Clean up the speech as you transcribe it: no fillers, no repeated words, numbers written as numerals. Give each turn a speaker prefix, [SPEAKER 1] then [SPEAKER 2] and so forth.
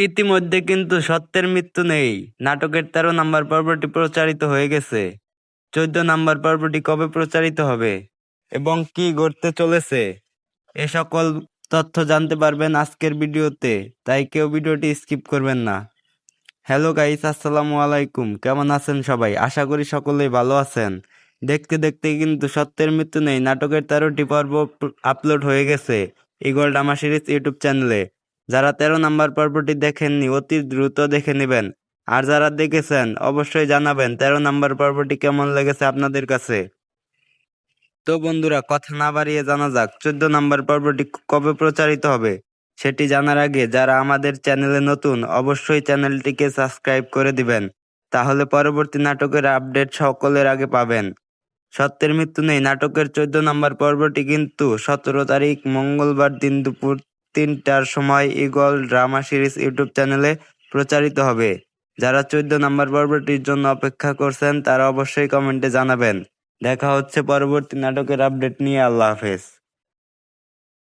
[SPEAKER 1] ইতিমধ্যে কিন্তু সত্যের মৃত্যু নেই নাটকের 13 নম্বর পর্বটি প্রচারিত হয়ে গেছে। 14 নম্বর পর্বটি কবে প্রচারিত হবে এবং কি ঘটতে চলেছে এ সকল তথ্য জানতে পারবেন আজকের ভিডিওতে, তাই কেউ ভিডিওটি স্কিপ করবেন না। হ্যালো গাইস, আসসালামু আলাইকুম। কেমন আছেন সবাই? আশা করি সকলেই ভালো আছেন। দেখতে দেখতে কিন্তু সত্যের মৃত্যু নেই নাটকের 13টি পর্ব আপলোড হয়ে গেছে ইগল ড্রামা সিরিজ ইউটিউব চ্যানেলে। যারা 13 নম্বর পর্বটি দেখেননি অতি দ্রুত দেখে নেবেন, আর যারা দেখেছেন অবশ্যই জানাবেন 13 নম্বর পর্বটি কেমন লেগেছে আপনাদের কাছে। তো বন্ধুরা, কথা না বাড়িয়ে জানা যাক 14 নম্বর পর্বটি কবে প্রচারিত হবে। সেটি জানার আগে যারা আমাদের চ্যানেলে নতুন অবশ্যই চ্যানেলটিকে সাবস্ক্রাইব করে দিবেন, তাহলে পরবর্তী নাটকের আপডেট সকলের আগে পাবেন। সত্যের মৃত্যু নেই নাটকের 14 নম্বর পর্বটি কিন্তু 17 তারিখ মঙ্গলবার দিন দুপুর 3টার সময় ইগল ড্রামা সিরিজ ইউটিউব চ্যানেলে প্রচারিত হবে। যারা 14 নম্বর পর্বটির জন্য অপেক্ষা করছেন তারা অবশ্যই কমেন্টে জানাবেন। দেখা হচ্ছে পরবর্তী নাটকের আপডেট নিয়ে। আল্লাহ হাফেজ।